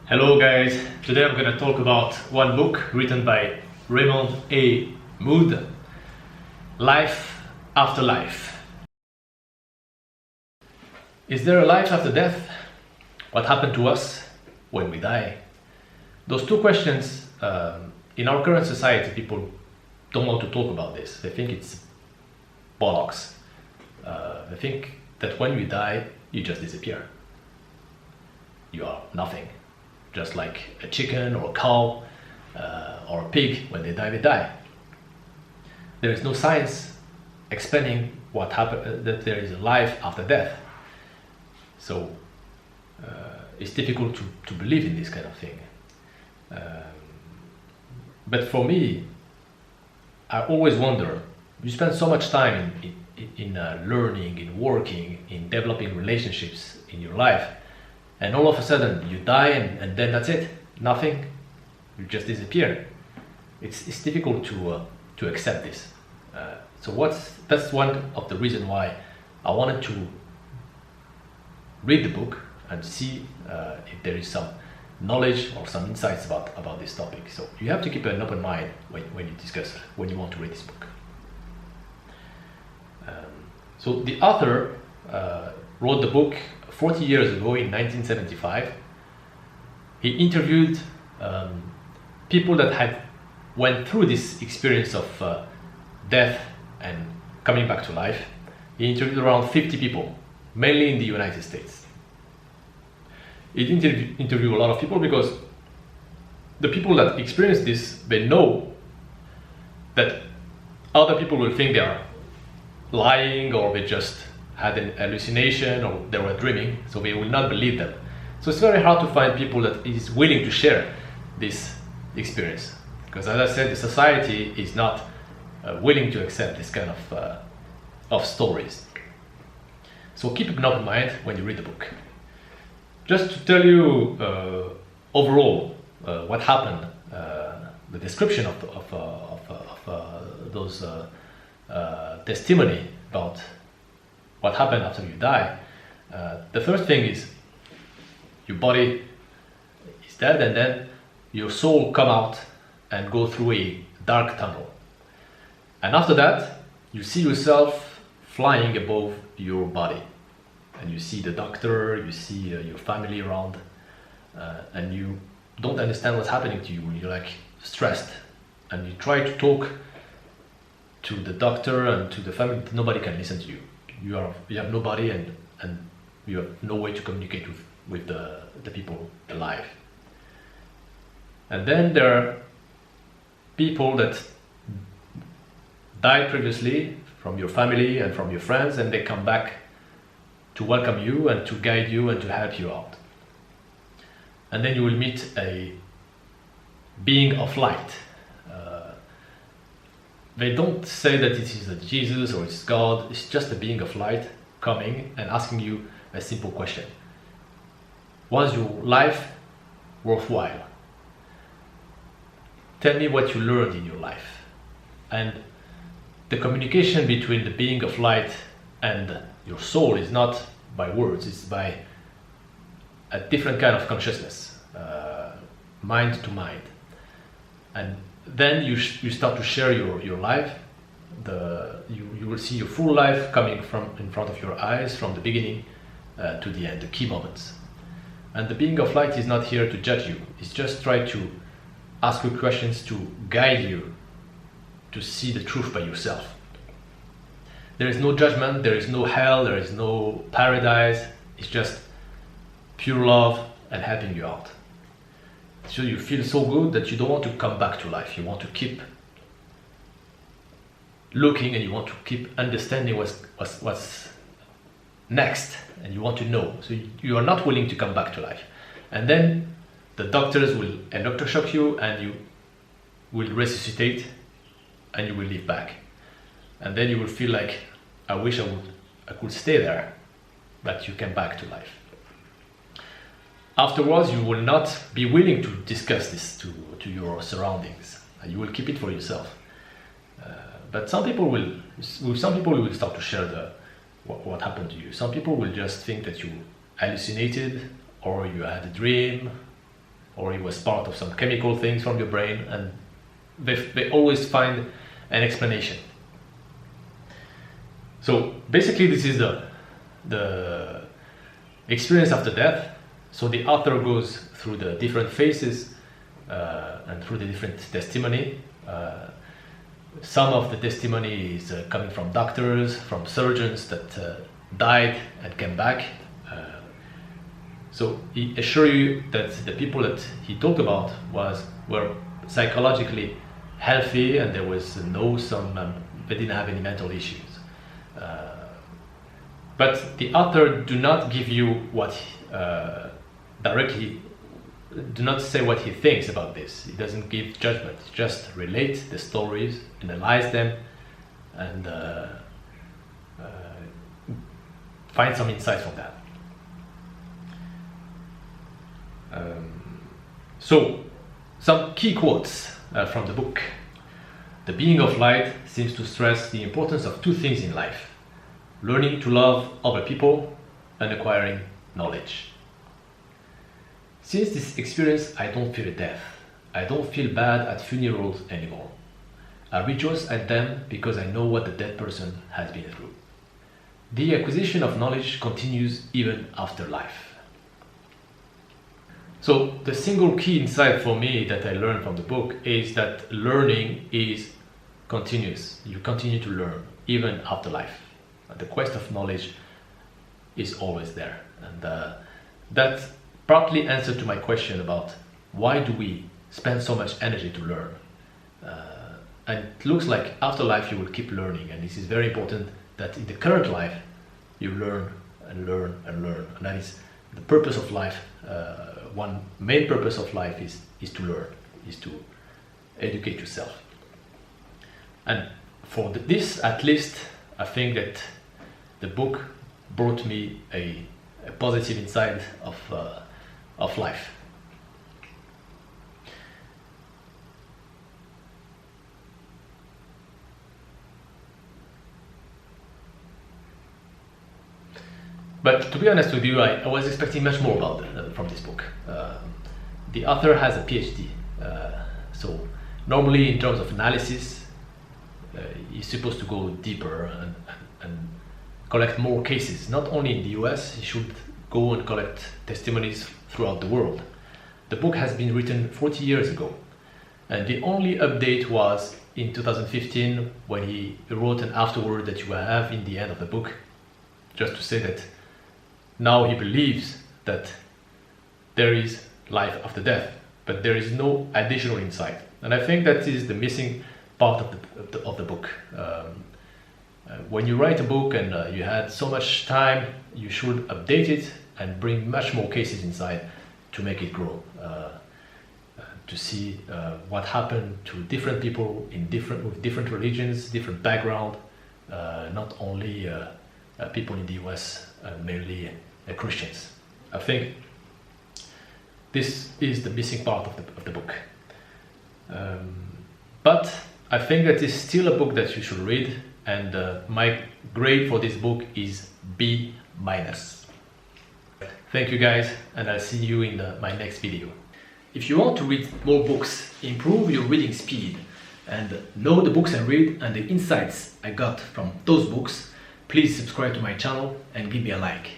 Hello guys, today I'm going to talk about one book written by Raymond A. Moody, Life After Life. Is there a life after death? What happened to us when we die? Those two questions, in our current society, people don't want to talk about this. They think it's bollocks. They think that when you die, you just disappear. You are nothing. Just like a chicken or a cow or a pig, when they die. There is no science explaining what happened, that there is a life after death. So it's difficult to believe in this kind of thing. But for me, I always wonder, you spend so much time in learning, in working, in developing relationships in your life, and all of a sudden you die and then that's it, nothing, you just disappear. It's difficult to accept this. That's one of the reasons why I wanted to read the book and see if there is some knowledge or some insights about this topic. So you have to keep an open mind when you want to read this book. So the author wrote the book 40 years ago in 1975. He interviewed people that had went through this experience of death and coming back to life. He interviewed around 50 people, mainly in the United States. He didn't interview a lot of people because the people that experience this, they know that other people will think they are lying, or they just had an hallucination, or they were dreaming, so they will not believe them. So it's very hard to find people that is willing to share this experience, because as I said, the society is not willing to accept this kind of stories. So keep an open mind when you read the book. Just to tell you overall what happened, the description of those testimony about what happened after you die. The first thing is your body is dead, and then your soul come out and go through a dark tunnel. And after that, you see yourself flying above your body. And you see the doctor, you see your family around, and you don't understand what's happening to you. You're like stressed, and you try to talk to the doctor and to the family. Nobody can listen to you. You have nobody, and you have no way to communicate with the people alive. And then there are people that died previously from your family and from your friends, and they come back to welcome you and to guide you and to help you out. And then you will meet a being of light. They don't say that it is a Jesus or it's God. It's just a being of light coming and asking you a simple question. Was your life worthwhile? Tell me what you learned in your life. And the communication between the being of light and your soul is not by words, it's by a different kind of consciousness, mind to mind. And then you start to share your life. You will see your full life coming from in front of your eyes, from the beginning to the end, the key moments. And the being of light is not here to judge you. It's just try to ask you questions to guide you to see the truth by yourself. There is no judgment, there is no hell, there is no paradise. It's just pure love and helping you out. So you feel so good that you don't want to come back to life. You want to keep looking, and you want to keep understanding what's next, and you want to know. So you are not willing to come back to life. And then the doctors will electroshock you, and you will resuscitate, and you will live back. And then you will feel like, I wish I could stay there, but you came back to life. Afterwards, you will not be willing to discuss this to your surroundings. You will keep it for yourself. But some people will start to share what happened to you. Some people will just think that you hallucinated, or you had a dream, or it was part of some chemical things from your brain, and they always find an explanation. So basically this is the experience after death. So the author goes through the different phases and through the different testimony. Some of the testimony is coming from doctors, from surgeons that died and came back. So he assures you that the people that he talked about were psychologically healthy, and there was they didn't have any mental issues. But the author do not give you what directly, do not say what he thinks about this. He doesn't give judgment. He just relate the stories, analyze them, and find some insight from that. So, some key quotes from the book. The being of light seems to stress the importance of two things in life: learning to love other people and acquiring knowledge. Since this experience, I don't fear death. I don't feel bad at funerals anymore. I rejoice at them because I know what the dead person has been through. The acquisition of knowledge continues even after life. So the single key insight for me that I learned from the book is that learning is continuous. You continue to learn even after life. The quest of knowledge is always there. And that partly answered to my question about why do we spend so much energy to learn. And it looks like after life you will keep learning, and this is very important that in the current life you learn and learn and learn. And that is the purpose of life. One main purpose of life is to learn, is to educate yourself. And for this, at least, I think that the book brought me a positive insight of life. But to be honest with you, I was expecting much more from this book. The author has a PhD, so normally in terms of analysis, he's supposed to go deeper and collect more cases. Not only in the US, he should go and collect testimonies throughout the world. The book has been written 40 years ago, and the only update was in 2015 when he wrote an afterword that you have in the end of the book, just to say that now he believes that there is life after death, but there is no additional insight. And I think that is the missing part of the book. When you write a book and you had so much time, you should update it and bring much more cases inside to make it grow. To see what happened to different people with different religions, different background, not only people in the US, mainly Christians. I think this is the missing part of the book. But I think that it's still a book that you should read, and my grade for this book is B-. Thank you guys, and I'll see you in my next video. If you want to read more books, improve your reading speed, and know the books I read and the insights I got from those books, please subscribe to my channel and give me a like.